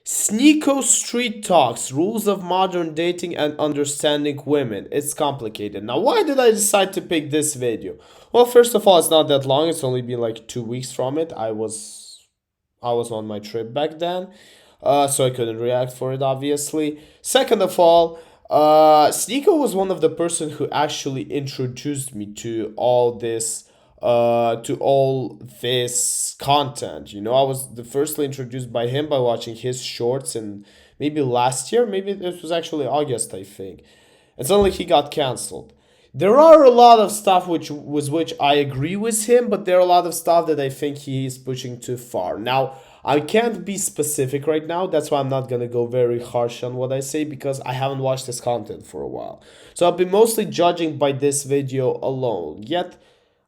SNEAKO Street Talks, Rules of Modern Dating and Understanding Women. It's complicated. Now, why did I decide to pick this video? Well, first of all, it's not that long. It's only been like 2 weeks from it. I was on my trip back then, so I couldn't react for it, obviously. Second of all, SNEAKO was one of the person who actually introduced me to all this content. You know, I was the firstly introduced by him by watching his shorts and maybe last year, maybe it was actually August, I think. And suddenly he got cancelled. There are a lot of stuff which I agree with him, but there are a lot of stuff that I think he is pushing too far. Now, I can't be specific right now. That's why I'm not gonna go very harsh on what I say because I haven't watched this content for a while. So I'll be mostly judging by this video alone. Yet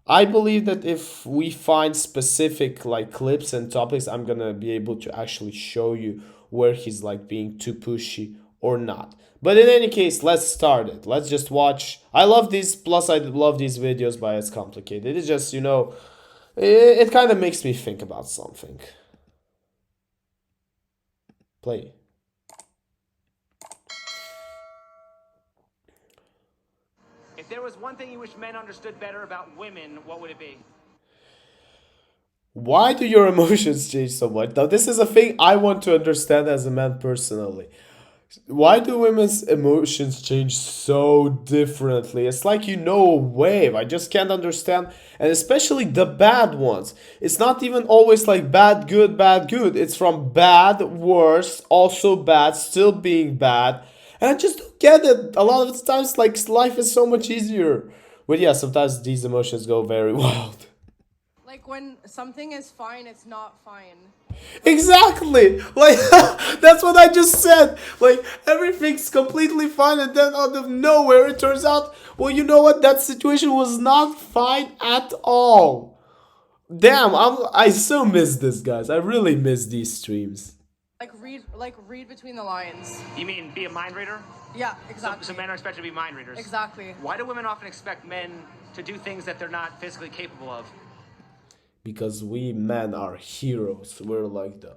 I believe that if we find specific like clips and topics, I'm gonna be able to actually show you where he's like being too pushy or not. But in any case, let's start it. Let's just watch. I love these, plus I love these videos, but it's complicated. It's just, it kind of makes me think about something. Play. If there was one thing you wish men understood better about women, what would it be? Why do your emotions change so much? Now, this is a thing I want to understand as a man personally. Why do women's emotions change so differently? It's like a wave. I just can't understand. And especially the bad ones. It's not even always like bad, good, bad, good. It's from bad, worse, also bad, still being bad. And I just don't get it. A lot of the times, like, life is so much easier. But yeah, sometimes these emotions go very wild. Like when something is fine, it's not fine. Exactly. Like that's what I just said. Like everything's completely fine and then out of nowhere it turns out, well, you know what? That situation was not fine at all. Damn, I so miss this, guys. I really miss these streams. Read between the lines. You mean be a mind reader? Yeah, exactly. So men are expected to be mind readers. Exactly. Why do women often expect men to do things that they're not physically capable of? Because we men are heroes. We're like the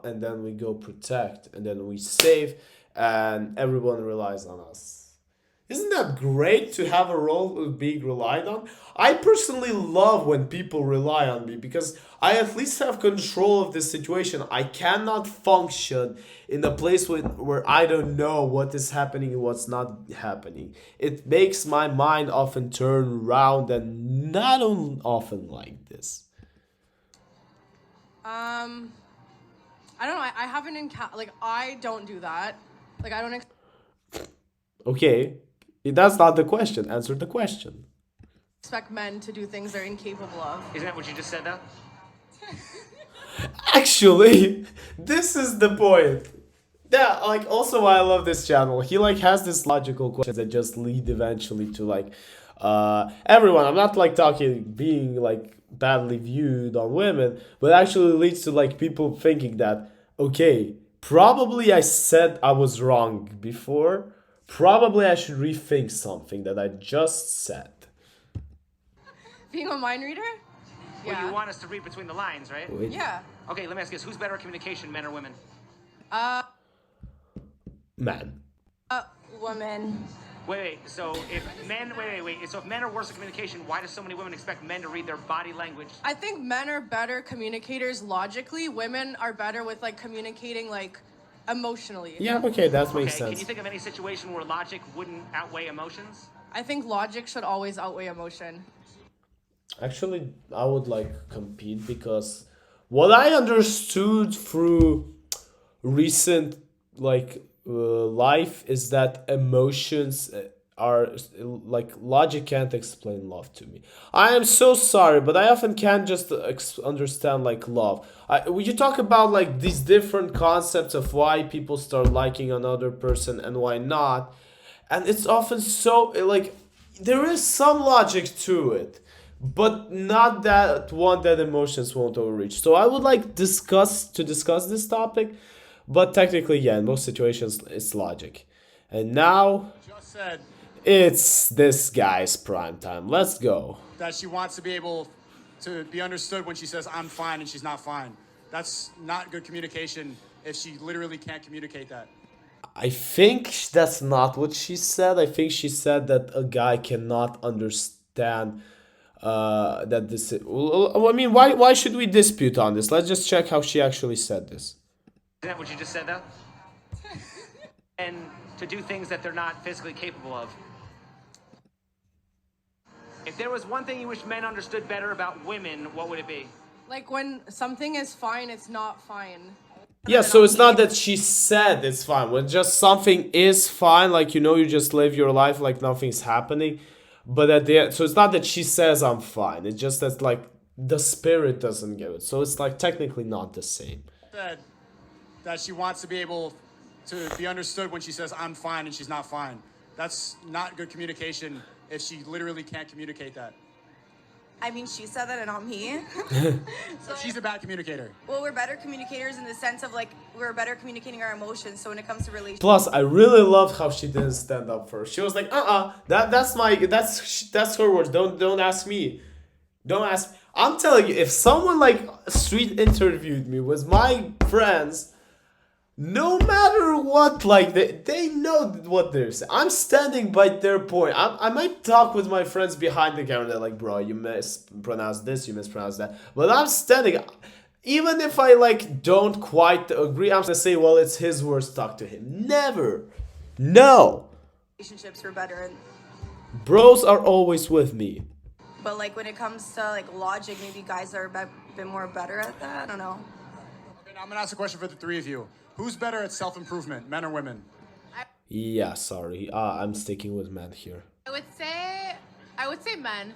and then we go protect, and then we save, and everyone relies on us. Isn't that great to have a role of being relied on? I personally love when people rely on me because I at least have control of this situation. I cannot function in a place where I don't know what is happening and what's not happening. It makes my mind often turn around and not often like this. I don't know. I haven't I don't do that. Like I don't Okay, that's not the question. Answer the question. expect men to do things they're incapable of. Isn't that what you just said, though? Actually, this is the point. Yeah, like also why I love this channel. He like has this logical questions that just lead eventually to like everyone. I'm not like talking being like badly viewed on women, but actually leads to like people thinking that okay, probably I said I was wrong before. Probably I should rethink something that I just said. Being a mind reader? Well, Yeah. you want us to read between the lines, right? Wait. Yeah. Okay, let me ask you this. Who's better at communication, men or women? Man. Women. Wait. So if men are worse at communication, why do so many women expect men to read their body language? I think men are better communicators logically. Women are better with like communicating like emotionally. Yeah, okay, that makes Okay, sense. can you think of any situation where logic wouldn't outweigh emotions? I think logic should always outweigh emotion. Actually, I would like compete because what I understood through recent life is that emotions are like logic can't explain love to me. I am so sorry, but I often can't just understand like love. When you talk about like these different concepts of why people start liking another person and why not, and it's often so like there is some logic to it, but not that one that emotions won't overreach. So I would like discuss this topic, but technically, yeah, in most situations it's logic. And now Just said it's this guy's prime time. Let's go. that she wants to be able to be understood when she says I'm fine and she's not fine. That's not good communication if she literally can't communicate that? I think that's not what she said. I think she said that a guy cannot understand that this. I mean, why should we dispute on this? Let's just check how she actually said this. Isn't that what you just said, though? And to do things that they're not physically capable of. If there was one thing you wish men understood better about women, what would it be? Like when something is fine, it's not fine. Yeah, so it's not that she said it's fine. When just something is fine, like, you know, you just live your life like nothing's happening. But at the end, so it's not that she says I'm fine. It's just that, like, the spirit doesn't give it. So it's, like, technically not the same. That she wants to be able to be understood when she says I'm fine and she's not fine. That's not good communication if she literally can't communicate that. I mean, she said that and not me. So she's a bad communicator. Well, we're better communicators in the sense of like we're better communicating our emotions. So when it comes to relationships, Plus, I really loved how she didn't stand up first. She was like, that's her words. Don't ask me. Don't ask. I'm telling you, if someone like street interviewed me with my friends, no matter what, like they know what they're saying. I'm standing by their point. I might talk with my friends behind the camera. They're like, bro, you mispronounced this, you mispronounced that. But I'm standing. Even if I like don't quite agree, I'm gonna say, well, it's his words. Talk to him. Never. No. we're better. And Bros are always with me. but like when it comes to like logic, maybe guys are a bit more better at that. I don't know. Okay, now I'm gonna ask a question for the three of you. Who's better at self-improvement, men or women? Yeah, sorry. I'm sticking with men here. I would say men.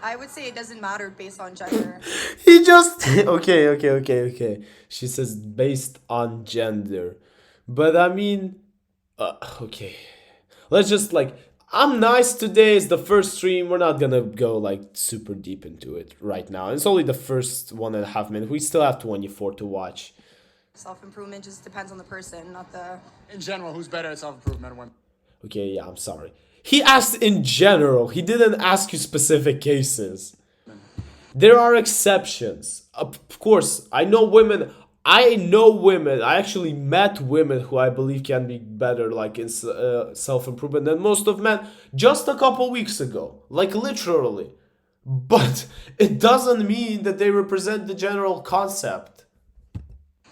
I would say it doesn't matter based on gender. He just okay. She says based on gender, but I mean, okay. Let's just like I'm nice today. It's the first stream. We're not gonna go like super deep into it right now. It's only the first 1.5 minutes. We still have 24 to watch. Self-improvement just depends on the person, not the... In general, who's better at self-improvement, men or women? Okay, yeah, I'm sorry. He asked in general. He didn't ask you specific cases. There are exceptions. Of course, I know women. I actually met women who I believe can be better, like in self-improvement than most of men just a couple weeks ago. Like literally. But it doesn't mean that they represent the general concept.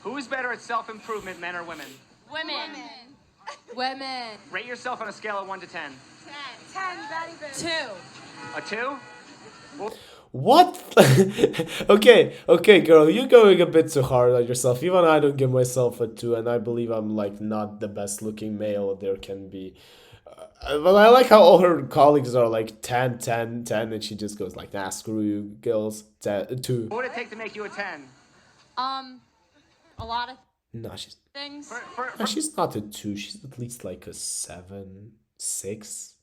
Who is better at self-improvement, men or women? Women. Women. Rate yourself on a scale of 1 to 10. 10, very good. 2. A 2? What? okay, girl, you're going a bit too hard on yourself. Even I don't give myself a 2, and I believe I'm like not the best looking male there can be. But I like how all her colleagues are like 10, 10, 10, and she just goes like, nah, screw you, girls, 10, 2. What would it take to make you a 10? A lot of No, she's things. no, she's not a 2. She's at least like a 7, 6.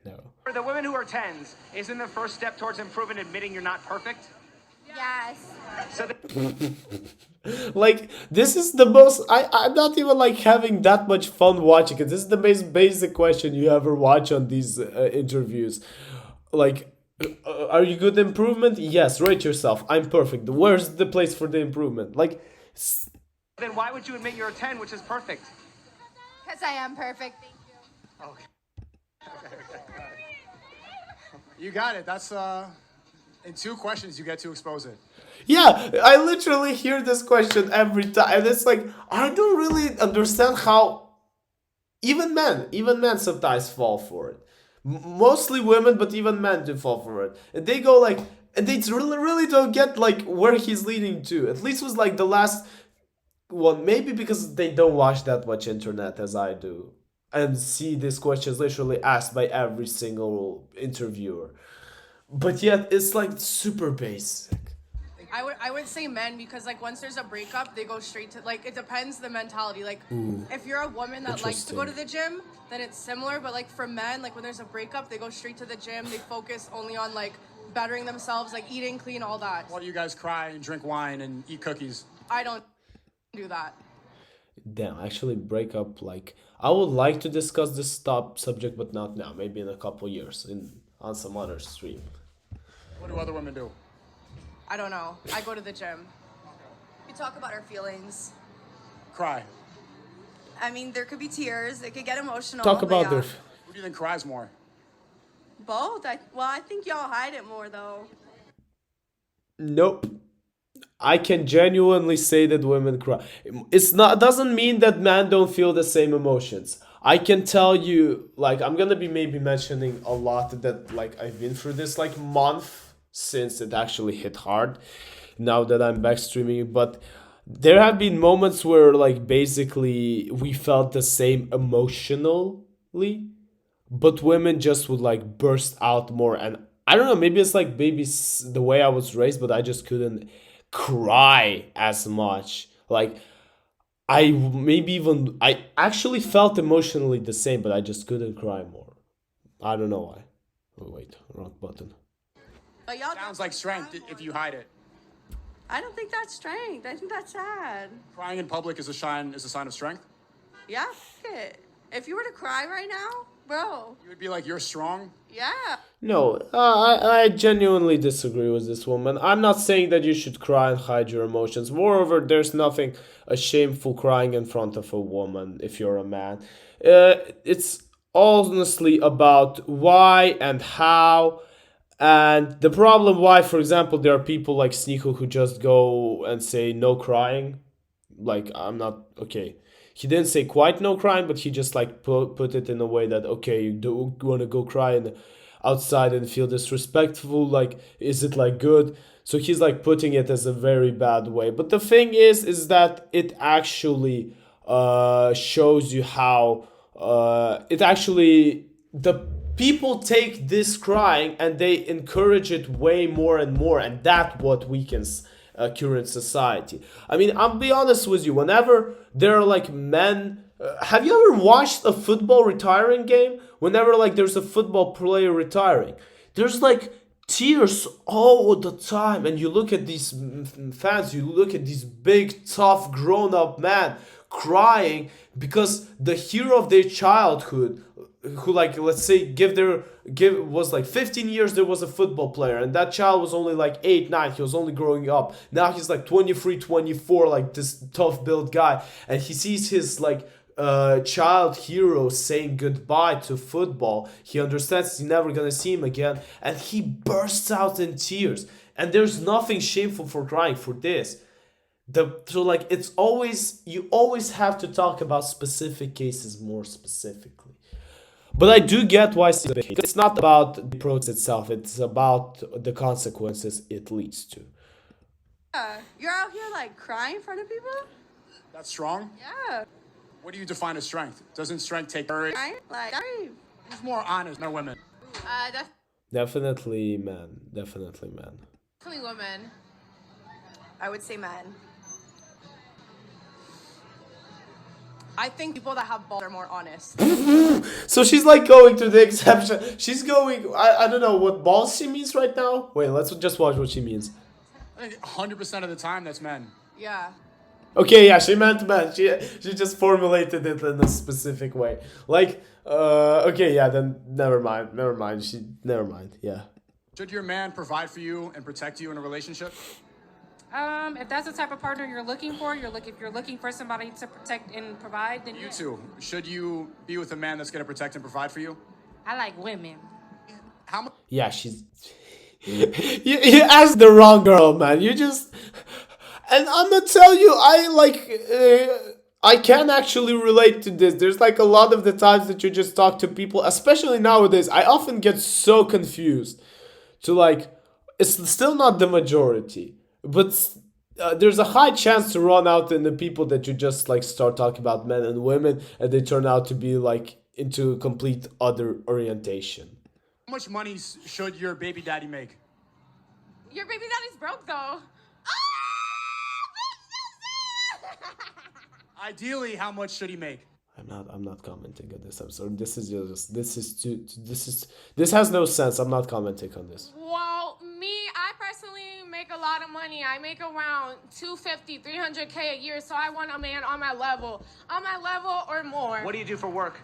No. For the women who are 10s, isn't the first step towards improvement admitting you're not perfect? Yes. So Like, this is the most... I'm not even, like, having that much fun watching it. This is the most basic question you ever watch on these interviews. Like, are you good at improvement? Yes, rate yourself. I'm perfect. Where's the place for the improvement? Like... then why would you admit you're a 10, which is perfect? Because I am perfect. Thank you. Okay. You got it. That's in 2 questions you get to expose it. Yeah, I literally hear this question every time. And it's like, I don't really understand how... Even men sometimes fall for it. Mostly women, but even men do fall for it. And they go like... And they really don't get like where he's leading to. At least was like the last one. Maybe because they don't watch that much internet as I do. And see these questions literally asked by every single interviewer. But yet it's like super basic. I would say men because like once there's a breakup, they go straight to like it depends the mentality. Like if you're a woman that likes to go to the gym, then it's similar. But like for men, like when there's a breakup, they go straight to the gym. They focus only on like bettering themselves, like eating clean, all that. While you guys cry and drink wine and eat cookies. I don't do that. Damn, actually break up, like, I would like to discuss this subject, but not now. Maybe in a couple years, on some other stream. What do other women do? I don't know. I go to the gym. talk about our feelings. Cry. I mean, there could be tears. It could get emotional. Talk but about yeah. their... Who do you think cries more? Both. I think y'all hide it more though. Nope. I can genuinely say that women cry. It's not, doesn't mean that men don't feel the same emotions. I can tell you, like, I'm gonna be maybe mentioning a lot that, like, I've been through this, like, month since it actually hit hard, now that I'm back streaming, but there have been moments where, like, basically we felt the same emotionally, but women just would, like, burst out more. And I don't know, maybe it's like the way I was raised, but I just couldn't cry as much. Like, I actually felt emotionally the same, but I just couldn't cry more. I don't know why. Oh wait, wrong button. But y'all Sounds like strength if you hide it. I don't think that's strength. I think that's sad. Crying in public is a sign of strength. Yeah, f- it. If you were to cry right now, bro. You would be like, you're strong. Yeah. No, I genuinely disagree with this woman. I'm not saying that you should cry and hide your emotions. Moreover, there's nothing shameful crying in front of a woman if you're a man. It's honestly about why and how. And the problem why, for example, there are people like SNEAKO who just go and say no crying. Like, I'm not okay. He didn't say quite no crying, but he just like put it in a way that, okay, you do want to go cry outside and feel disrespectful. Like, is it like good? So he's like putting it as a very bad way. But the thing is that it actually shows you how it actually the people take this crying and they encourage it way more and more, and that what weakens current society. I mean, I'll be honest with you, whenever there are like men, have you ever watched a football retiring game? Whenever like there's a football player retiring, there's like tears all the time, and you look at these fans, you look at these big tough grown-up men crying because the hero of their childhood, who, like, let's say was like 15 years, there was a football player, and that child was only like 8 9, he was only growing up. Now he's like 23 24, like this tough built guy, and he sees his like child hero saying goodbye to football. He understands he's never gonna see him again, and he bursts out in tears. And there's nothing shameful for crying for this. So like, it's always, you always have to talk about specific cases more specifically. But I do get why it's not about the approach itself, it's about the consequences it leads to. You're out here like crying in front of people? That's strong. Yeah. What do you define as strength? Doesn't strength take courage? Crying? Like, Who's more honest, men or women? Definitely man. Definitely man. Definitely women. I would say men. I think people that have balls are more honest. So she's like going to the exception. She's going, I don't know what balls she means right now. Wait, let's just watch what she means. I think 100% of the time that's men. Yeah. Okay, yeah, she meant man. She just formulated it in a specific way. Like, okay, yeah, then never mind. Never mind. Yeah. Should your man provide for you and protect you in a relationship? If that's the type of partner you're looking for, if you're looking for somebody to protect and provide, then You too. Should you be with a man that's going to protect and provide for you? I like women. How much? Yeah, she's... you asked the wrong girl, man. You just... And I'm gonna tell you, I can actually relate to this. There's like a lot of the times that you just talk to people, especially nowadays. I often get so confused to like, it's still not the majority, but there's a high chance to run out in the people that you just like start talking about men and women, and they turn out to be like into a complete other orientation. How much money should your baby daddy make? Your baby daddy's broke though. Ideally, how much should he make? I'm not commenting on this. I'm sorry. This has no sense. I'm not commenting on this. Well, I personally make a lot of money. I make around 250, 300K a year, so I want a man on my level or more. What do you do for work?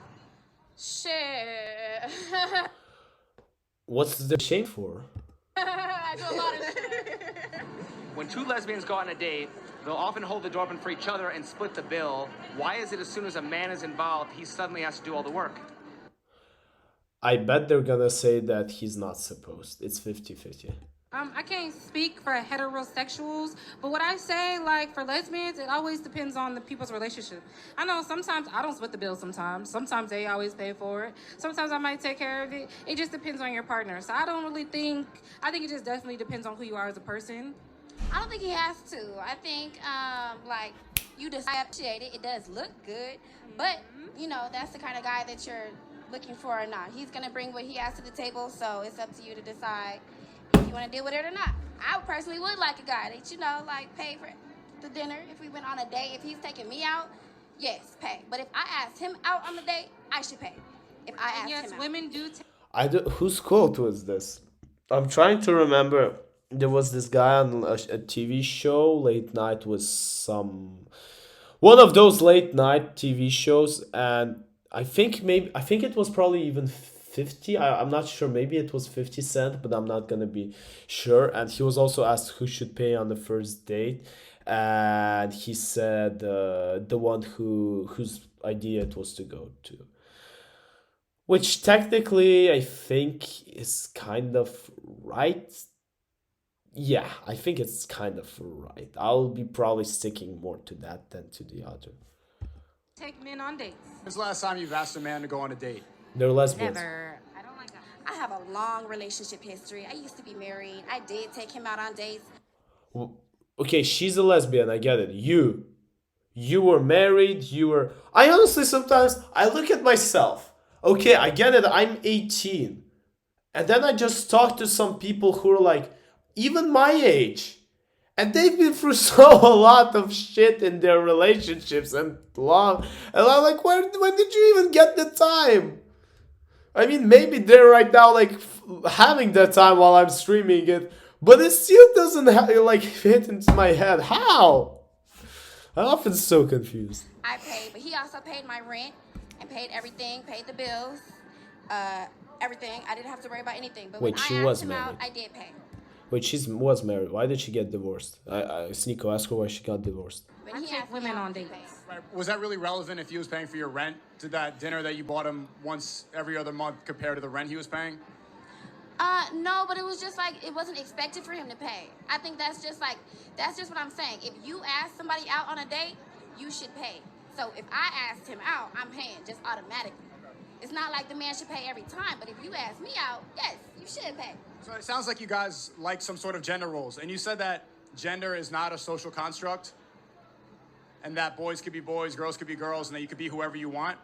Shit. What's the shame for? I do a lot of shit. When two lesbians go on a date, they'll often hold the door open for each other and split the bill. Why is it as soon as a man is involved, he suddenly has to do all the work? I bet they're gonna say that he's not supposed. It's 50-50. I can't speak for heterosexuals, but what I say, like, for lesbians, it always depends on the people's relationship. I know sometimes I don't split the bill sometimes. Sometimes they always pay for it. Sometimes I might take care of it. It just depends on your partner. So I don't really think, I think it just definitely depends on who you are as a person. I don't think he has to. I think, like, you decide to appreciate it. It does look good, but, you know, that's the kind of guy that you're looking for or not. He's going to bring what he has to the table, so it's up to you to decide if you want to deal with it or not. I personally would like a guy that, you know, like, pay for the dinner. If we went on a date, if he's taking me out, yes, pay. But if I asked him out on the date, I should pay. If I asked Yes, him out. women do Whose quote was this? I'm trying to remember. There was this guy on a TV show, late night, was one of those late night TV shows, and I think it was probably even 50. I'm not sure. Maybe it was 50 Cent, but I'm not gonna be sure. And he was also asked who should pay on the first date, and he said the one whose idea it was to go to. Which technically I think is kind of right. Yeah, I think it's kind of right. I'll be probably sticking more to that than to the other. take men on dates. When's the last time you've asked a man to go on a date? They're lesbians. Never. I don't like that. I have a long relationship history. I used to be married. I did take him out on dates. Okay, she's a lesbian. I get it. You were married. I honestly sometimes I look at myself. Okay, I get it. I'm 18, and then I just talk to some people who are like even my age, and they've been through a lot of shit in their relationships and long. And I'm like, when did you even get the time? I mean, maybe they're right now like having that time while I'm streaming it, but it still doesn't like fit into my head. How? I'm often so confused. I paid, but he also paid my rent and paid everything, paid the bills, everything. I didn't have to worry about anything. But Wait, when she I was asked him out, married. I did pay. Wait, she was married. Why did she get divorced? SNEAKO, ask her why she got divorced. When I he take asked me women out, on he dates. paid. Right. Was that really relevant if he was paying for your rent to that dinner that you bought him once every other month compared to the rent he was paying? No, but it was just like, it wasn't expected for him to pay. I think that's just what I'm saying. If you ask somebody out on a date, you should pay. So if I asked him out, I'm paying just automatically. It's not like the man should pay every time, but if you ask me out, yes, you should pay. So it sounds like you guys like some sort of gender roles, and you said that gender is not a social construct, and that boys could be boys, girls could be girls, and that you could be whoever you want.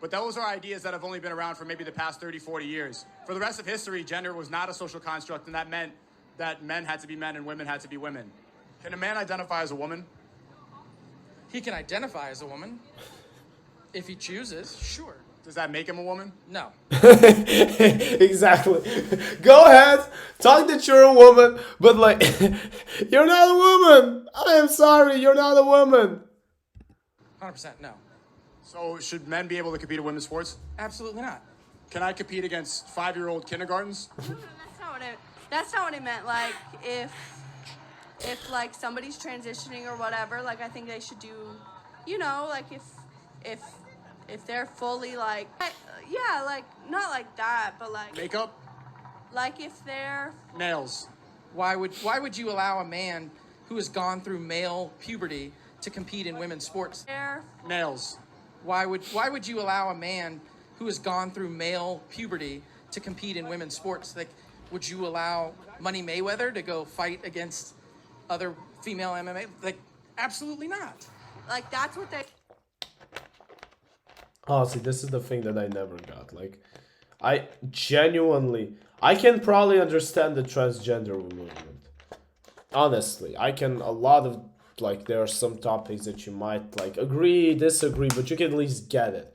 But those are ideas that have only been around for maybe the past 30, 40 years. For the rest of history, gender was not a social construct, and that meant that men had to be men and women had to be women. Can a man identify as a woman? He can identify as a woman if he chooses, sure. Does that make him a woman? No. Exactly. Go ahead, talk that you're a woman, but like, you're not a woman. I am sorry, you're not a woman. 100% no. So should men be able to compete in women's sports? Absolutely not. Can I compete against 5-year-old kindergartens? That's not what it meant. Like if like somebody's transitioning or whatever, like I think they should do, you know, like if they're fully like, yeah, like not like that, but like Makeup? like if they're Nails. Why would you allow a man who has gone through male puberty to compete in women's sports? they're Nails. Why would you allow a man who has gone through male puberty to compete in women's sports? Like, would you allow Money Mayweather to go fight against other female MMA? Like, absolutely not. like that's what they. Oh, see, this is the thing that I never got. Like, I can probably understand the transgender movement. Honestly, a lot of, like, there are some topics that you might, like, agree, disagree, but you can at least get it.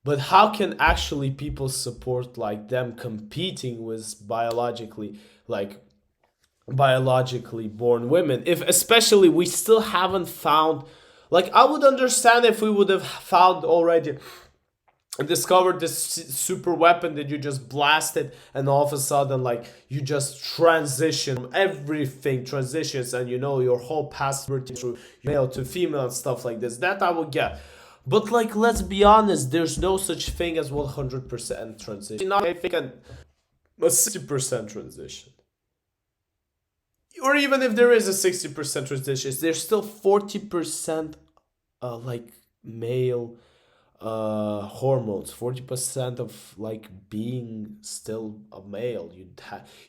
But how can actually people support, like, them competing with biologically born women? If, especially, we still haven't found, like, I would understand if we would have found already discovered this super weapon that you just blast it, and all of a sudden like you just transition, everything transitions, and you know your whole past through male to female and stuff like this. That I would get. But like, let's be honest, there's no such thing as 100% transition. Not I think a 60% transition. Or even if there is a 60% transition, there's still 40% like male hormones, 40% of like being still a male.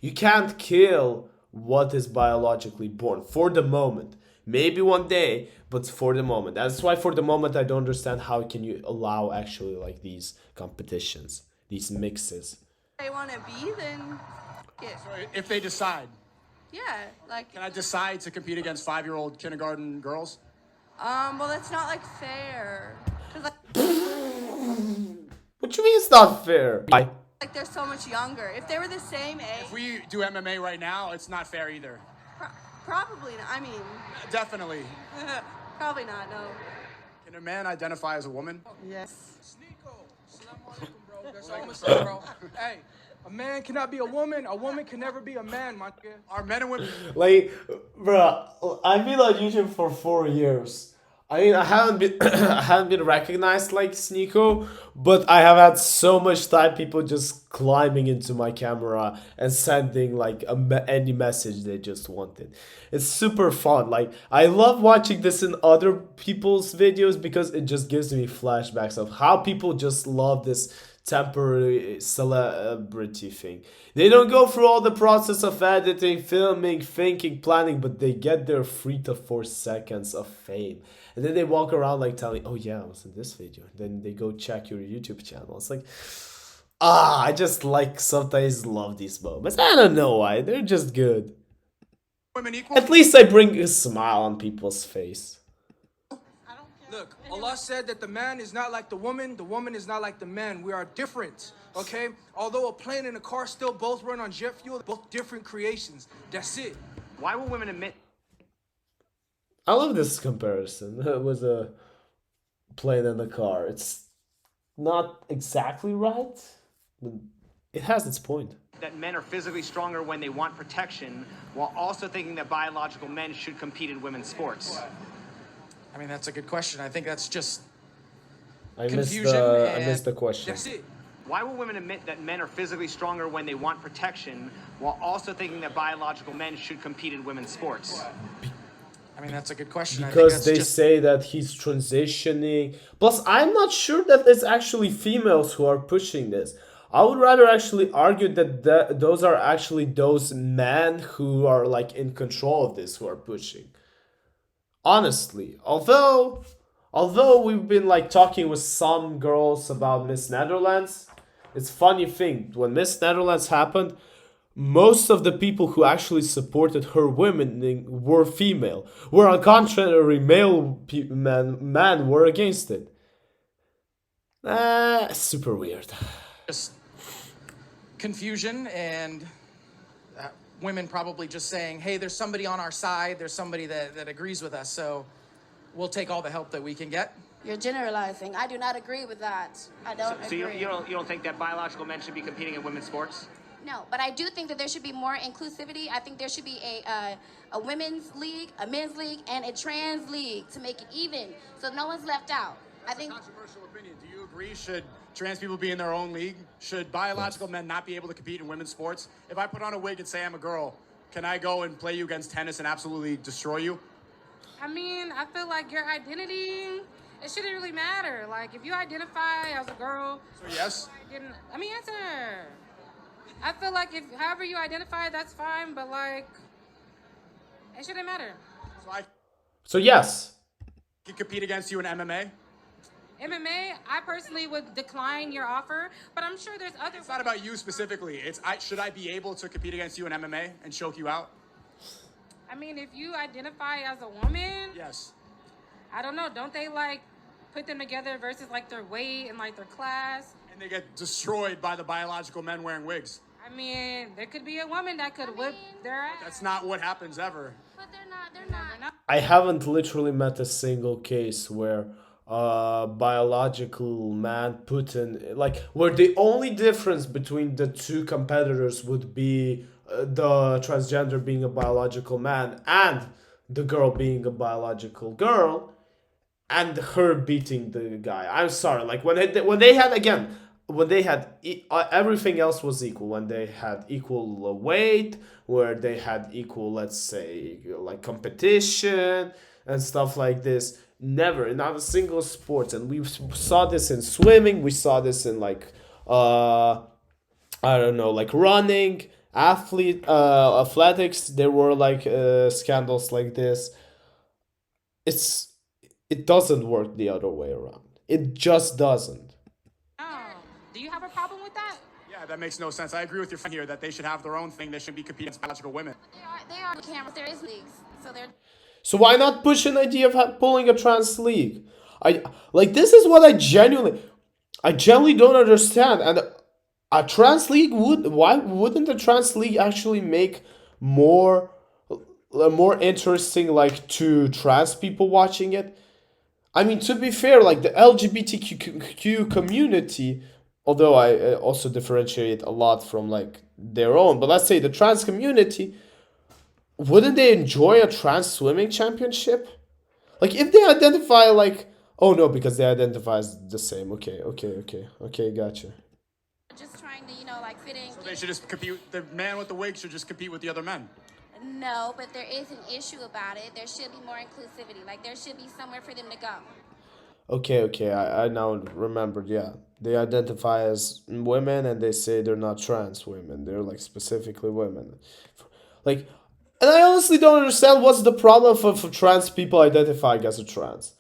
You can't kill what is biologically born for the moment. Maybe one day, but for the moment. That's why for the moment I don't understand how can you allow actually like these competitions, these mixes. They want to be, then yeah. So if they decide, Yeah, like, can I decide to compete against 5-year-old kindergarten girls? well, that's not like fair. 'Cause like What you mean it's not fair? they're so much younger. If they were the same age, If we do MMA right now, it's not fair either. probably not. I mean, Definitely. probably not. No. Can a man identify as a woman? Yes. SNEAKO. Assalamu alaikum, bro. That's all I'm saying, bro. Hey, a man cannot be a woman can never be a man, my nigga. Are men and women? Like, bruh, I've been on YouTube for 4 years. I mean, I haven't been I haven't been recognized like SNEAKO, but I have had so much time people just climbing into my camera and sending like any message they just wanted. It's super fun. Like, I love watching this in other people's videos because it just gives me flashbacks of how people just love this temporary celebrity thing. They don't go through all the process of editing, filming, thinking, planning, but they get their 3 to 4 seconds of fame. And then they walk around like telling, oh yeah, I was in this video. Then they go check your YouTube channel. It's like, I just like sometimes love these moments. I don't know why. They're just good. Women equal? At least I bring a smile on people's face. Look, Allah said that the man is not like the woman is not like the man. We are different, okay? Although a plane and a car still both run on jet fuel, both different creations. That's it. Why will women admit I love this comparison with a plane and a car. It's not exactly right, but it has its point. that men are physically stronger when they want protection, while also thinking that biological men should compete in women's sports? I mean, that's a good question. I think that's just I confusion. missed the question. That's it. Why will women admit that men are physically stronger when they want protection, while also thinking that biological men should compete in women's sports? I mean, that's a good question. Because they say that he's transitioning. Plus, I'm not sure that it's actually females who are pushing this. I would rather actually argue that those are actually those men who are like in control of this who are pushing. Honestly, although we've been like talking with some girls about Miss Netherlands, it's funny thing, when Miss Netherlands happened, most of the people who actually supported her women were female, where on contrary men were against it. Super weird. Just confusion and women probably just saying, hey, there's somebody on our side, there's somebody that agrees with us, so we'll take all the help that we can get. You're generalizing. I do not agree with that. I don't So agree. you don't think that biological men should be competing in women's sports? No, but I do think that there should be more inclusivity. I think there should be a women's league, a men's league, and a trans league to make it even, so no one's left out. I think. Controversial opinion. Do you agree? Should trans people be in their own league? Should biological men not be able to compete in women's sports? If I put on a wig and say I'm a girl, can I go and play you against tennis and absolutely destroy you? I mean, I feel like your identity, it shouldn't really matter. Like, if you identify as a girl, So yes. I mean, answer. I feel like if however you identify, that's fine, but like, it shouldn't matter. So I So yes. can compete against you in MMA. MMA, I personally would decline your offer, but I'm sure there's other. It's not about you specifically. Should I be able to compete against you in MMA and choke you out? I mean, if you identify as a woman, Yes. I don't know. Don't they like put them together versus like their weight and like their class? And they get destroyed by the biological men wearing wigs. I mean, there could be a woman that could whip their ass. That's not what happens ever. But they're not. I haven't literally met a single case where biological man put in, like, where the only difference between the two competitors would be the transgender being a biological man and the girl being a biological girl, and her beating the guy. I'm sorry, like when they had again, when they had everything else was equal, when they had equal weight, where they had equal, let's say, like competition and stuff like this. Never, not a single sport, and we saw this in swimming. We saw this in like I don't know, like running, athletics. There were like scandals like this. It's it doesn't work the other way around. It just doesn't. Oh, do you have a problem with that? Yeah, that makes no sense. I agree with your friend here that they should have their own thing. They shouldn't be competing against biological women. They are cameras. There is leagues, so they're. So why not push an idea of pulling a trans league? I like this is what I genuinely don't understand. And a trans league why wouldn't a trans league actually make more interesting, like, to trans people watching it? I mean, to be fair, like the LGBTQ community, although I also differentiate a lot from like their own, but let's say the trans community, wouldn't they enjoy a trans swimming championship? Like if they identify like, oh no, because they identify as the same. Okay, gotcha. Just trying to, like, fit in. So they should just compete. The man with the wig should just compete with the other men. No, but there is an issue about it. There should be more inclusivity. Like, there should be somewhere for them to go. Okay, I now remembered, yeah. They identify as women and they say they're not trans women. They're like specifically women. Like, and I honestly don't understand what's the problem for trans people identifying as a trans.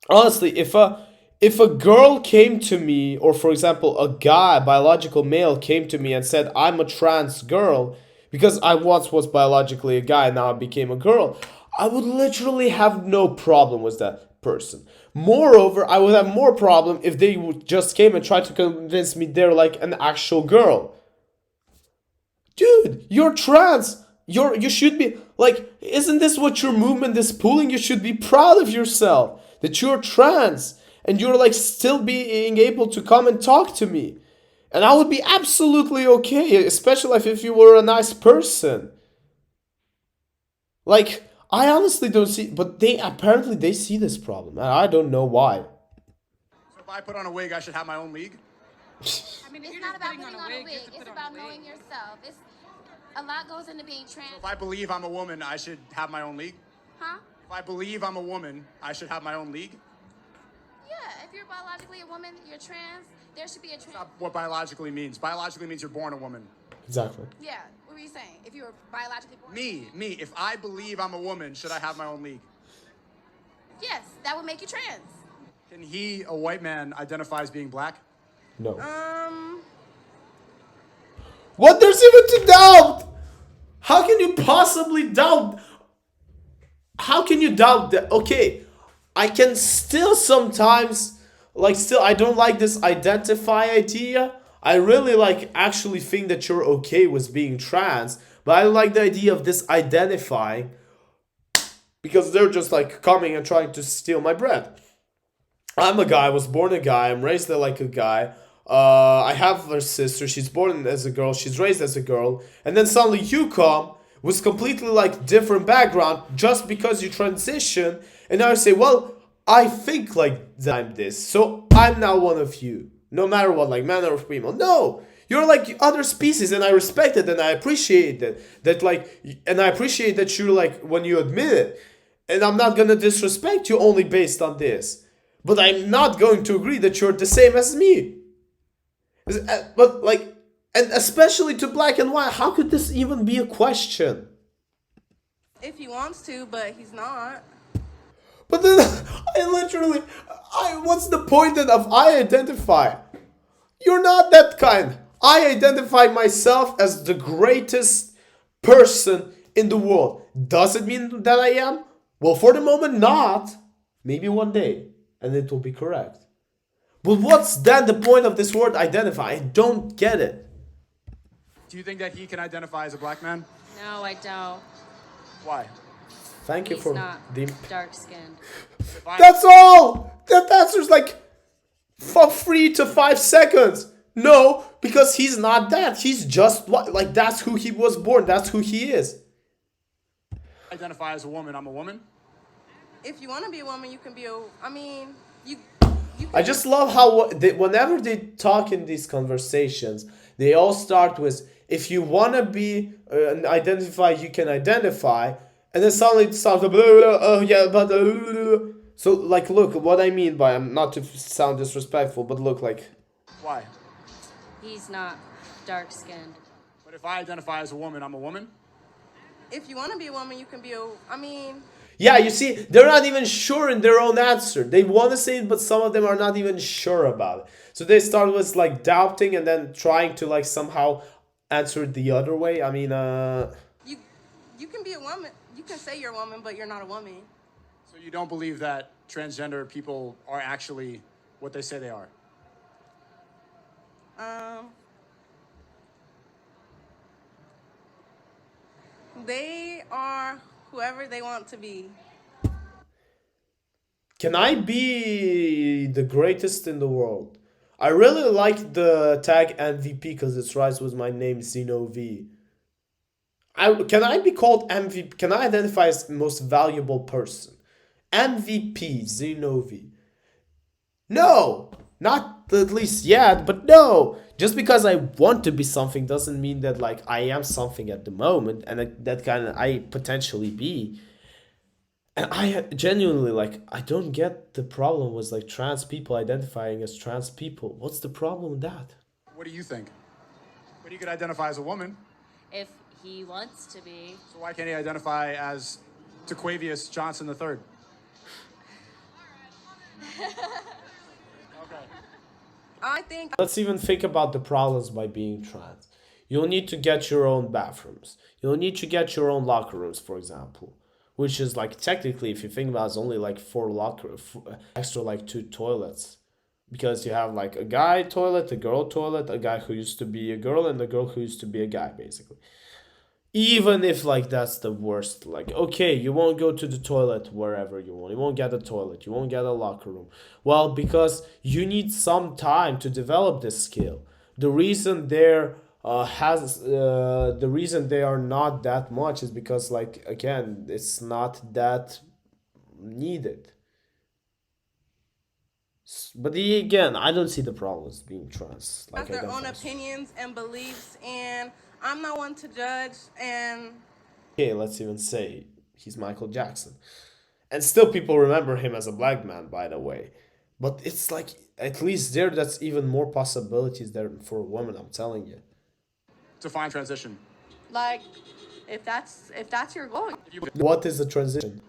Honestly, if a girl came to me, or for example, a guy, biological male, came to me and said, I'm a trans girl, because I once was biologically a guy, now I became a girl, I would literally have no problem with that person. Moreover, I would have more problem if they just came and tried to convince me they're like an actual girl. Dude, you're trans. You should be like, isn't this what your movement is pulling? You should be proud of yourself that you're trans and you're like still being able to come and talk to me. And I would be absolutely okay, especially if you were a nice person. Like, I honestly don't see, but they see this problem, and I don't know why. So if I put on a wig, I should have my own league? I mean, It's not about putting on a wig. It's about knowing yourself. A lot goes into being trans. So if I believe I'm a woman, I should have my own league? Huh? If I believe I'm a woman, I should have my own league? Yeah, if you're biologically a woman, you're trans, there should be a trans. That's not what biologically means. Biologically means you're born a woman. Exactly. Yeah, what were you saying? If you were biologically born? Me. If I believe I'm a woman, should I have my own league? Yes, that would make you trans. Can he, a white man, identify as being black? No. Um, What there's even to doubt? How can you possibly doubt? How can you doubt that? Okay, I can still sometimes, like, I don't like this identify idea. I really like actually think that you're okay with being trans, but I like the idea of this identifying because they're just like coming and trying to steal my bread. I'm a guy, I was born a guy, I'm raised like a guy. I have a sister, she's born as a girl, she's raised as a girl, and then suddenly you come with completely like different background just because you transition, and now you say, well, I think like that I'm this, so I'm now one of you. No matter what, like man or female. No! You're like other species, and I respect it and I appreciate it. And I appreciate that you're like when you admit it. And I'm not gonna disrespect you only based on this. But I'm not going to agree that you're the same as me. But like, and especially to black and white, how could this even be a question? If he wants to, but he's not. But then, what's the point then of I identify? You're not that kind. I identify myself as the greatest person in the world. Does it mean that I am? Well, for the moment, not. Maybe one day, and it will be correct. But what's then the point of this word identify? I don't get it. Do you think that he can identify as a black man? No, I don't. Why? Thank you He's for not the... dark skinned. That's all! that answer's like from 3 to 5 seconds. No, because he's not that. He's just like that's who he was born. That's who he is. Identify as a woman, I'm a woman. If you want to be a woman, you can be a. I mean, you. I just love how whenever they talk in these conversations, they all start with if you want to be identify, you can identify, and then suddenly it starts blah, blah, blah, oh yeah, but so like look what I mean by I'm not to sound disrespectful, but look like Why? He's not dark skinned. But if I identify as a woman, I'm a woman. If you want to be a woman, you can be a. I mean. yeah, you see, they're not even sure in their own answer. They want to say it, but some of them are not even sure about it. So they start with like doubting and then trying to like somehow answer it the other way. I mean, You can be a woman. You can say you're a woman, but you're not a woman. So you don't believe that transgender people are actually what they say they are? They are whoever they want to be. can I be the greatest in the world? I really like the tag MVP because it rhymes with my name, zynoVII7. Can I be called MVP? Can I identify as most valuable person? MVP, zynoVII7. No! Not at least yet, but no! Just because I want to be something doesn't mean that like I am something at the moment and that kind of I potentially be. And I genuinely like I don't get the problem with like trans people identifying as trans people. What's the problem with that? What do you think? But you could identify as a woman. If he wants to be. So why can't he identify as Taquavius Johnson III? Okay. I think. Let's even think about the problems by being trans. You'll need to get your own bathrooms. You'll need to get your own locker rooms, for example. Which is like technically, if you think about it, it's only like 4 extra like 2 toilets. Because you have like a guy toilet, a girl toilet, a guy who used to be a girl, and a girl who used to be a guy, basically. Even if like that's the worst, like okay, you won't go to the toilet wherever you want. You won't get a toilet. You won't get a locker room. Well, because you need some time to develop this skill. The reason the reason they are not that much is because like again, it's not that needed. But again, I don't see the problems being trans. Like Have their own opinions and beliefs, and I'm not one to judge. And okay, let's even say he's Michael Jackson, and still people remember him as a black man, by the way. But it's like at least that's even more possibilities there for a woman. I'm telling you. Define transition. Like, if that's your goal, What is the transition?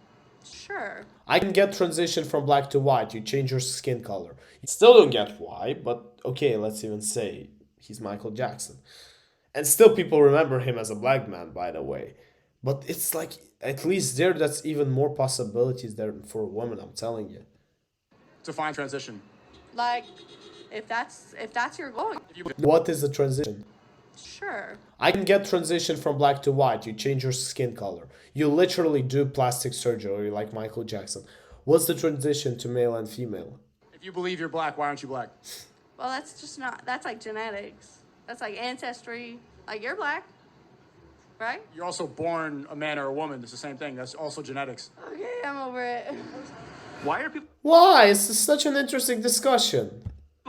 sure. I can get transition from black to white. You change your skin color. You still don't get why, but okay, let's even say he's Michael Jackson. And still people remember him as a black man, by the way. But it's like, at least that's even more possibilities there for a woman, I'm telling you. Define transition. Like, if that's your goal, What is the transition? sure. I can get transition from black to white. You change your skin color. You literally do plastic surgery like Michael Jackson. What's the transition to male and female? If you believe you're black, why aren't you black? Well, that's just not. That's like genetics. That's like ancestry. Like you're black, right? You're also born a man or a woman. It's the same thing. That's also genetics. Okay, I'm over it. Why are people Why? It's such an interesting discussion.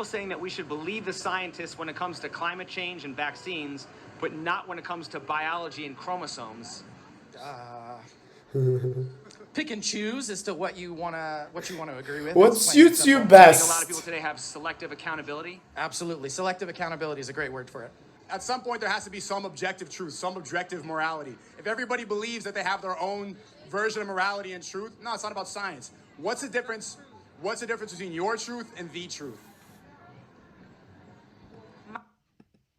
saying that we should believe the scientists when it comes to climate change and vaccines, but not when it comes to biology and chromosomes? Pick and choose as to what you wanna agree with. What It's plain and suits you simple. I think a lot of people best? today have selective accountability. Absolutely. Selective accountability is a great word for it. At some point, there has to be some objective truth, some objective morality. If everybody believes that they have their own version of morality and truth, no, it's not about science. What's the difference? What's the difference between your truth and the truth?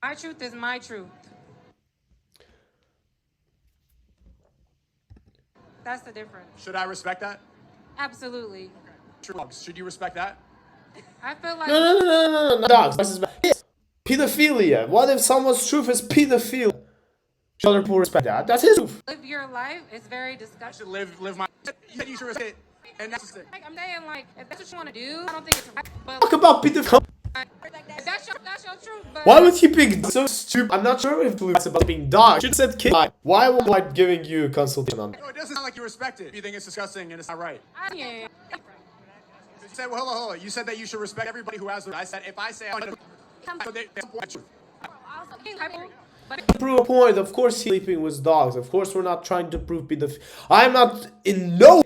My truth is my truth. That's the difference. Should I respect that? Absolutely. Should you respect that? I feel like No, dogs. This is pedophilia. What if someone's truth is pedophilia? Should other people respect that? That's his truth. live your life is very I disgusting. should live my. You said you should respect it. And that's the Like, I'm saying, like, if that's what you want to do, I don't think it's right. But Talk about pedophilia. if that's your truth. But Why would he pick so stupid? I'm not sure if it's about being dog. Should said kid. Why am I giving you a consultation on? No, it doesn't sound like you respect it. You think it's disgusting and it's not right. yeah. You said, well, hold on. You said that you should respect everybody who has the. I said, if I say, so they truth. But Prove a point. Of course, he's sleeping with dogs. Of course, we're not trying to prove pedophilia. I'm not in no.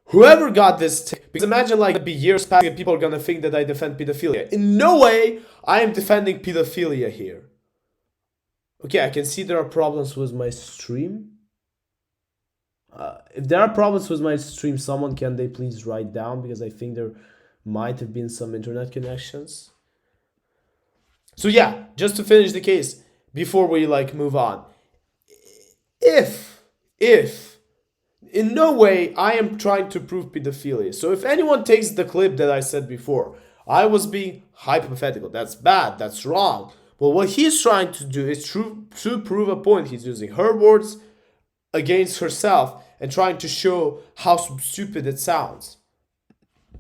Whoever got this, because imagine like it'd be years passing and people are gonna think that I defend pedophilia. In no way I am defending pedophilia here. Okay, I can see there are problems with my stream. If there are problems with my stream, someone can they please write down, because I think there might have been some internet connections. So yeah, just to finish the case before we like move on. If in no way I am trying to prove pedophilia. So if anyone takes the clip that I said before, I was being hypothetical. That's bad. That's wrong. But what he's trying to do is to prove a point. He's using her words against herself and trying to show how stupid it sounds.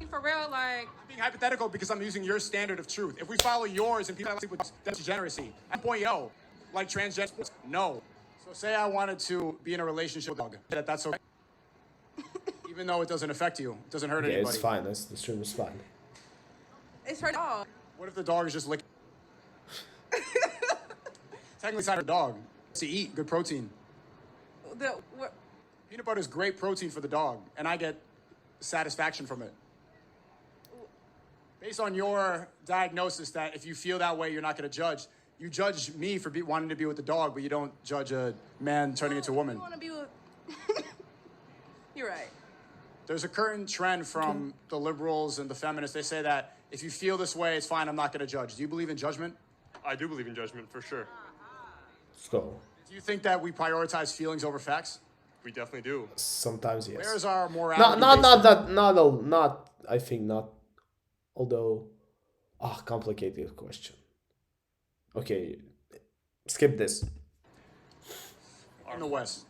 for real, like, Being hypothetical because I'm using your standard of truth. If we follow yours and people sleep with that's degeneracy. At point, no. Like transgender, no. So say I wanted to be in a relationship with a dog. That's okay. Even though it doesn't affect you, it doesn't hurt Okay, anybody. it's fine. The stream is fine. It's her dog. What if the dog is just licking? Technically, it's not her dog. It's to eat, good protein. Peanut butter is great protein for the dog, and I get satisfaction from it. Based on your diagnosis that if you feel that way, you're not going to judge. You judge me for wanting to be with the dog, but you don't judge a man turning into a woman. You want to be with... You're right. There's a current trend from the liberals and the feminists. They say that if you feel this way, it's fine, I'm not going to judge. Do you believe in judgment? I do believe in judgment, for sure. Let's go. Do you think that we prioritize feelings over facts? We definitely do. Sometimes yes. Where's our morality? I think not. Although, complicated question. Okay, skip this. In the West.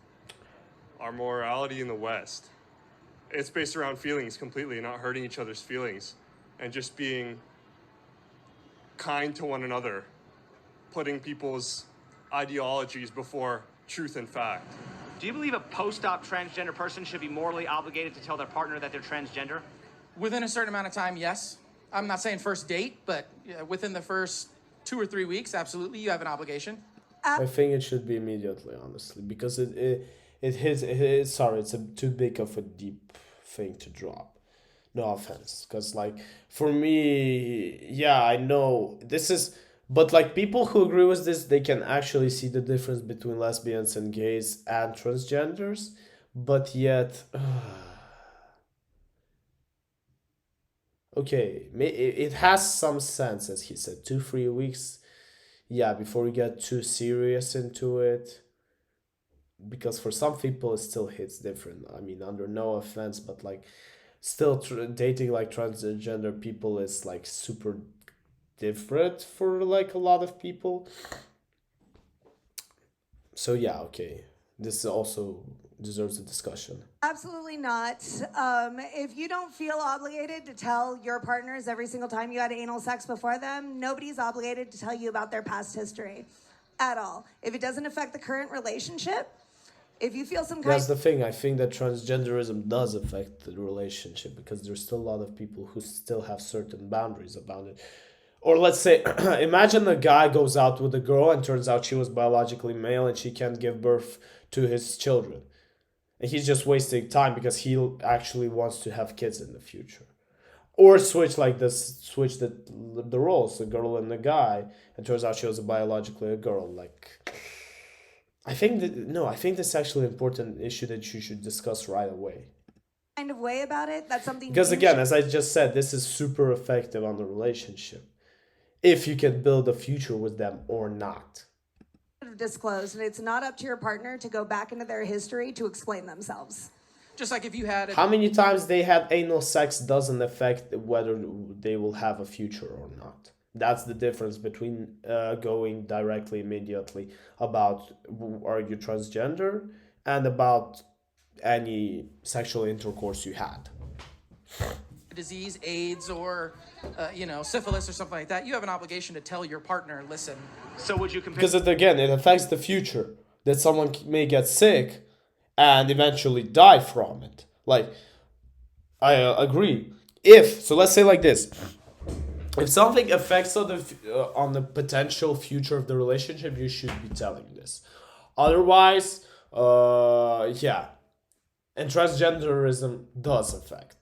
Our morality in the West, it's based around feelings completely, not hurting each other's feelings, and just being kind to one another, putting people's ideologies before truth and fact. Do you believe a post-op transgender person should be morally obligated to tell their partner that they're transgender? Within a certain amount of time, yes. I'm not saying first date, but within the first 2 or 3 weeks, absolutely, you have an obligation. I think it should be immediately, honestly, because it's too big of a deep thing to drop. No offense, because like for me, yeah, I know this is, but like people who agree with this, they can actually see the difference between lesbians and gays and transgenders, but yet. Okay, it has some sense, as he said, 2-3 weeks, yeah, before we get too serious into it, because for some people it still hits different. I mean, under no offense, but like still dating like transgender people is like super different for like a lot of people. So yeah, okay, this also deserves a discussion. Absolutely not. If you don't feel obligated to tell your partners every single time you had anal sex before them, nobody's obligated to tell you about their past history at all. If it doesn't affect the current relationship, if you feel some kind... That's the thing. I think that transgenderism does affect the relationship, because there's still a lot of people who still have certain boundaries about it. Or let's say, imagine a guy goes out with a girl and turns out she was biologically male and she can't give birth to his children. And he's just wasting time because he actually wants to have kids in the future. Or switch the roles, a girl and a guy, and turns out she was biologically a girl. Like, I think this is actually an important issue that you should discuss right away. kind of way about it. That's something... Because again, as I just said, this is super effective on the relationship. If you can build a future with them or not. Disclosed, and it's not up to your partner to go back into their history to explain themselves. Just like if you had... How many times they had anal sex doesn't affect whether they will have a future or not. That's the difference between going directly, immediately about are you transgender and about any sexual intercourse you had. disease, AIDS, or syphilis or something like that, you have an obligation to tell your partner, listen. So would you compare? Because it affects the future, that someone may get sick and eventually die from it. Like, I agree. So let's say like this. If something affects on the potential future of the relationship, you should be telling this. Otherwise, yeah. And transgenderism does affect,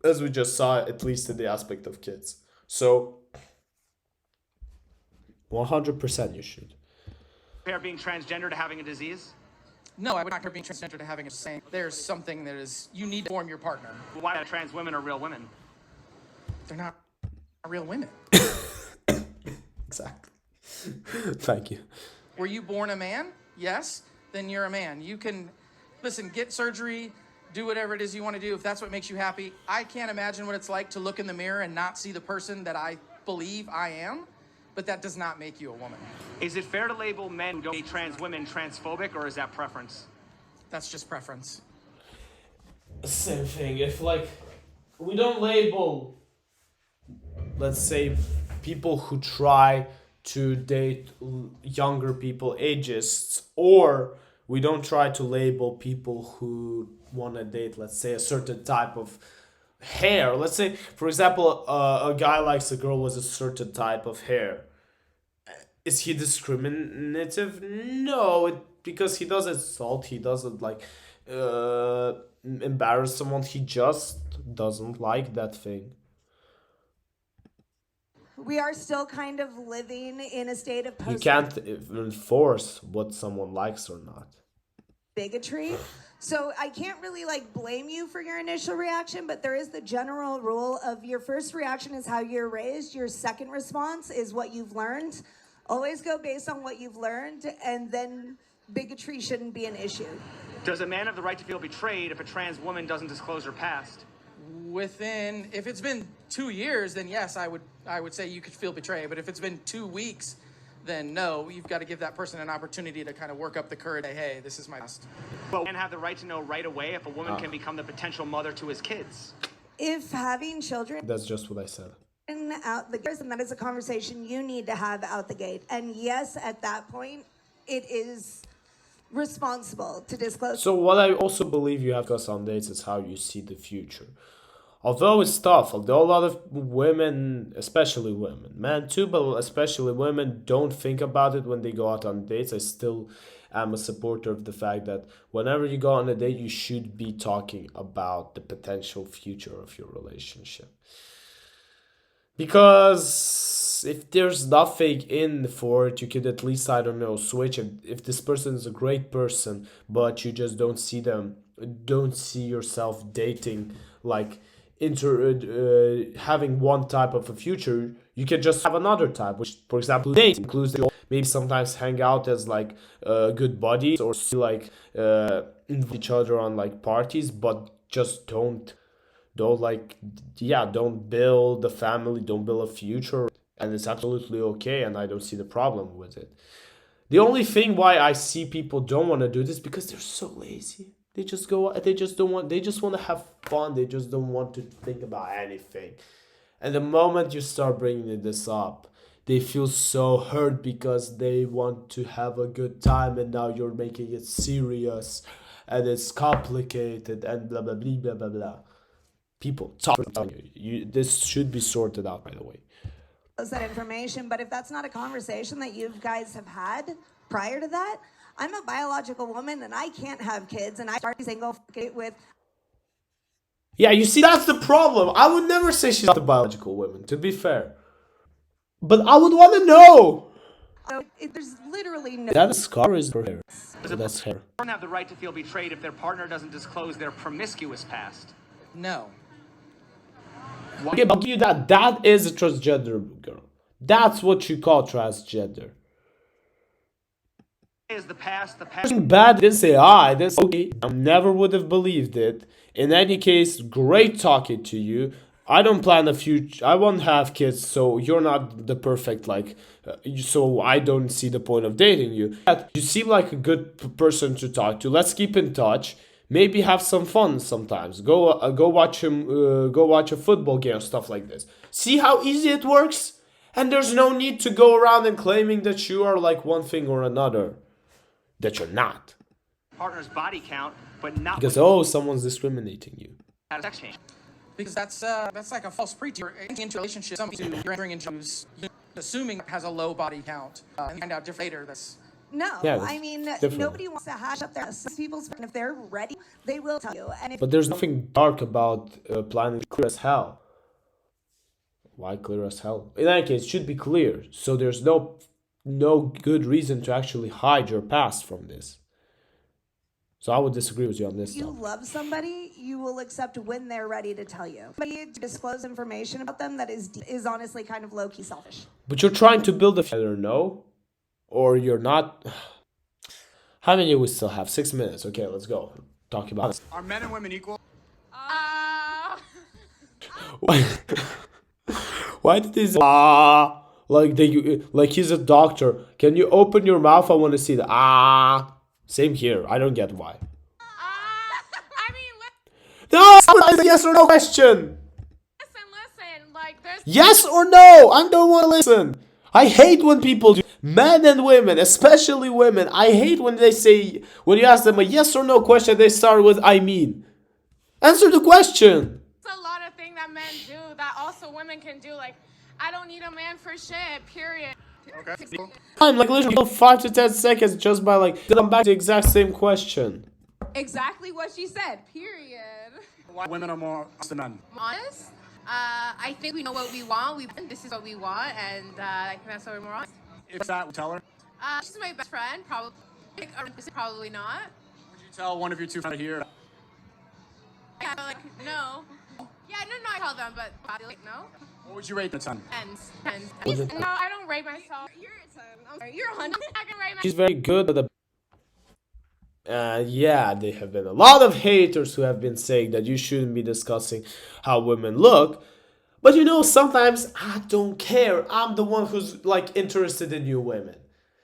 as we just saw, at least in the aspect of kids. So, 100% you should. Compare being transgender to having a disease? No, I would not compare being transgender to having a saying. There's something that is, you need to form your partner. Why are trans women are real women? They're not real women. Exactly. Thank you. Were you born a man? Yes. Then you're a man. You can, listen, get surgery, do whatever it is you want to do if that's what makes you happy. I can't imagine what it's like to look in the mirror and not see the person that I believe I am, but that does not make you a woman. Is it fair to label men who don't date trans women transphobic, or is that preference? That's just preference. Same thing. If, like, we don't label, let's say, people who try to date younger people ages, or we don't try to label people who want to date, let's say, a certain type of hair. Let's say, for example, a guy likes a girl with a certain type of hair. Is he discriminative? No, because he doesn't insult, he doesn't like embarrass someone, he just doesn't like that thing. We are still kind of living in a state of You can't enforce what someone likes or not. Bigotry. So I can't really like blame you for your initial reaction, but there is the general rule of your first reaction is how you're raised. Your second response is what you've learned. Always go based on what you've learned, and then bigotry shouldn't be an issue. Does a man have the right to feel betrayed if a trans woman doesn't disclose her past? If it's been 2 years, then yes, I would say you could feel betrayed. But if it's been 2 weeks, then no, you've got to give that person an opportunity to kind of work up the courage. Hey, this is my past. But men have the right to know right away if a woman can become the potential mother to his kids. If having children That's just what I said. out the gate, and that is a conversation you need to have out the gate. And yes, at that point, it is responsible to disclose. So what I also believe you have to discuss on dates is how you see the future. Although it's tough, although a lot of women, especially women, men too, but especially women, don't think about it when they go out on dates, I still am a supporter of the fact that whenever you go on a date, you should be talking about the potential future of your relationship. Because if there's nothing in for it, you could at least, I don't know, switch. If this person is a great person, but you just don't see yourself dating, like, having one type of a future, you can just have another type, which, for example, dates includes maybe sometimes hang out as like good buddies, or see like invite each other on like parties, but just don't build a family, don't build a future, and it's absolutely okay, and I don't see the problem with it. The only thing why I see people don't want to do this because they're so lazy. They just want to have fun. They just don't want to think about anything. And the moment you start bringing this up, they feel so hurt because they want to have a good time, and now you're making it serious and it's complicated and blah blah blah blah blah blah. People talk about you. This should be sorted out, by the way. That information, but if that's not a conversation that you guys have had prior to that, I'm a biological woman and I can't have kids, and I already single with. Yeah, you see, that's the problem. I would never say she's not a biological woman, to be fair. But I would want to know. So there's literally no. That scar is her hair. That's hair. Women have the right to feel betrayed if their partner doesn't disclose their promiscuous past. No. Okay, I'll give you that. That is a transgender girl. That's what you call transgender. Is the past Bad, didn't say I. That's okay. I never would have believed it. In any case, great talking to you. I don't plan a future. I won't have kids, so you're not the perfect so I don't see the point of dating you. You seem like a good person to talk to. Let's keep in touch. Maybe have some fun sometimes. Go watch a football game or stuff like this. See how easy it works? And there's no need to go around and claiming that you are like one thing or another. That you're not. Partner's body count, but not Because, oh, someone's discriminating you. at a sex change. Because that's like a false pretense. You're into a relationship, you're entering into who's assuming has a low body count, and find out different later. That's No, Yeah, I mean, different. nobody wants to hash up their people's, and if they're ready, they will tell you. And if But there's nothing dark about planning clear as hell. Why clear as hell? In any case, it should be clear. So there's no good reason to actually hide your past from this. So I would disagree with you on this you stuff. love somebody, you will accept when they're ready to tell you. But to disclose information about them that is honestly kind of low-key selfish. But you're trying to build a either no, or you're not. How many we still have? 6 minutes. Okay, let's go. Talk about it. Are men and women equal? Why did they say like he's a doctor? Can you open your mouth? I want to see the Same here. I don't get why. I mean, No, it's a yes or no question. listen. Like, there's. Yes or no? I don't want to listen. I hate when people do. Men and women, especially women. I hate when they say, when you ask them a yes or no question, they start with I mean. Answer the question. There's a lot of things that men do that also women can do. Like, I don't need a man for shit, period. Okay. I'm like literally 5 to 10 seconds just by like come back to the exact same question. Exactly what she said. Period. Why women are more honest than men? Honest. I think we know what we want. This is what we want, and I think that's why we're more honest. If that, tell her. She's my best friend. Probably not. Would you tell one of your two friends here? Yeah, like no. Yeah, no, I tell them, but like no. What would you rate the 10? Tens. No, I don't rate myself. You're a 10. I'm sorry. You're a 100. I can rate myself. She's very good at the. Yeah, there have been a lot of haters who have been saying that you shouldn't be discussing how women look. But you know, sometimes I don't care. I'm the one who's like interested in you women.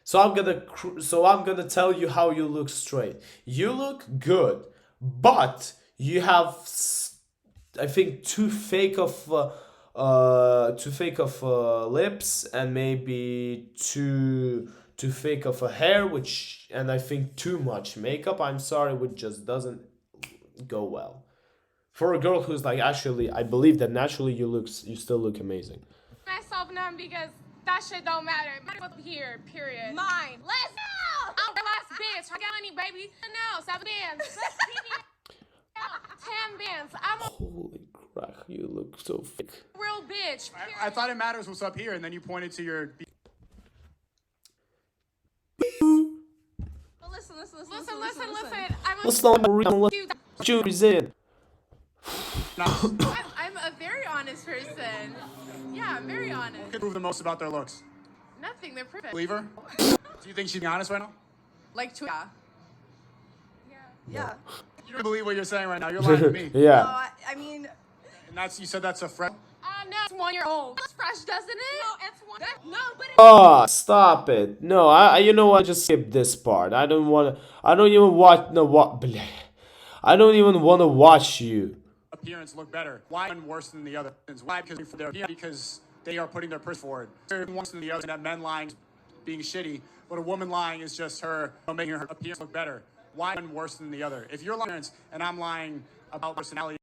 So I'm gonna tell you how you look straight. You look good, but you have, I think, too fake of lips and maybe too fake of a hair, and I think too much makeup. I'm sorry, which just doesn't go well. For a girl who's like, actually, I believe that naturally you still look amazing. Myself none because that shit don't matter. Mine here, period. Mine. Let's go. I'm the last bitch. I got money, baby. No, 7 bands. 10 bands. I'm a Holy crap, you look so fake. real bitch. I thought it matters what's up here, and then you pointed to your. Listen. Let's not you reason. I'm a very honest person. Yeah, I'm very honest. What could prove the most about their looks? Nothing. They're perfect. Believe her? Do you think she's being honest right now? Like to Yeah. You don't believe what you're saying right now. You're lying to me. No, Yeah. I mean, And you said that's a friend. No, it's 1 year old. It's fresh, doesn't it? No, it's 1. No, but it's. Oh, stop it. No, I you know what? Just skip this part. I don't even want to watch you. Appearance look better. Why one worse than the other? Why? Because they are putting their push forward. They're worse than the other. That men lying, being shitty, but a woman lying is just her making her appearance look better. Why one worse than the other? If you're lying and I'm lying about personality.